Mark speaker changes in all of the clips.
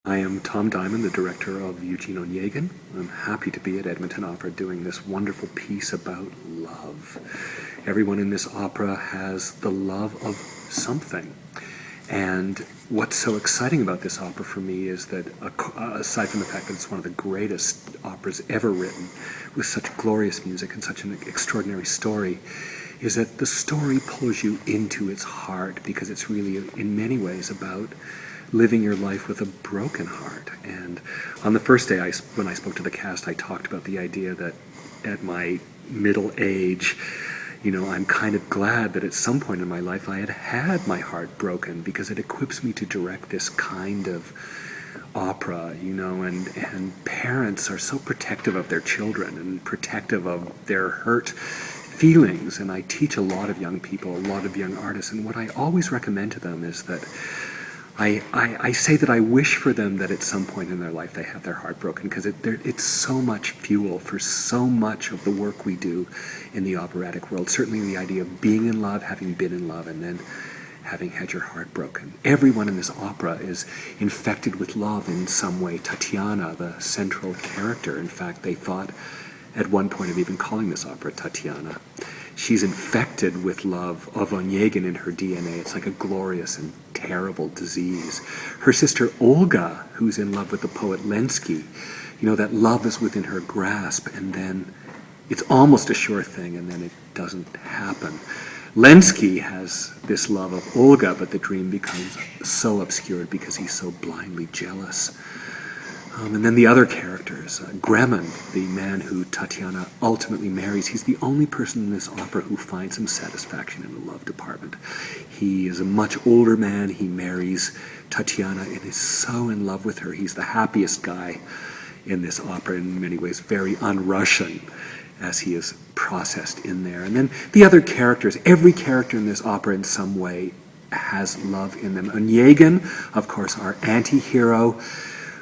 Speaker 1: I am Tom Diamond, the director of Eugene Onegin. I'm happy to be at Edmonton Opera doing this wonderful piece about love. Everyone in this opera has the love of something. And what's so exciting about this opera for me is that, aside from the fact that it's one of the greatest operas ever written, with such glorious music and such an extraordinary story, is that the story pulls you into its heart, because it's really, in many ways, about living your life with a broken heart. And on the first day, when I spoke to the cast, I talked about the idea that at my middle age, I'm kind of glad that at some point in my life I had my heart broken, because it equips me to direct this kind of opera, and parents are so protective of their children and protective of their hurt feelings. And I teach a lot of young people, a lot of young artists, and what I always recommend to them is that I say that I wish for them that at some point in their life they have their heart broken, because it's so much fuel for so much of the work we do in the operatic world. Certainly the idea of being in love, having been in love, and then having had your heart broken. Everyone in this opera is infected with love in some way. Tatiana, the central character, in fact, they thought at one point of even calling this opera Tatiana. She's infected with love of Onegin in her DNA. It's like a glorious and terrible disease. Her sister Olga, who's in love with the poet Lenski, that love is within her grasp, and then it's almost a sure thing, and then it doesn't happen. Lenski has this love of Olga, but the dream becomes so obscured because he's so blindly jealous. And then the other characters, Gremin, the man who Tatiana ultimately marries, he's the only person in this opera who finds some satisfaction in the love department. He is a much older man. He marries Tatiana and is so in love with her. He's the happiest guy in this opera, in many ways very un-Russian as he is processed in there. And then the other characters, every character in this opera in some way has love in them. Onegin, of course, our anti-hero.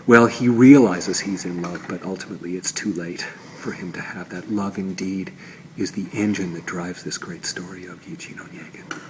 Speaker 1: Well, he realizes he's in love, but ultimately it's too late for him to have that. Love indeed is the engine that drives this great story of Eugene Onegin.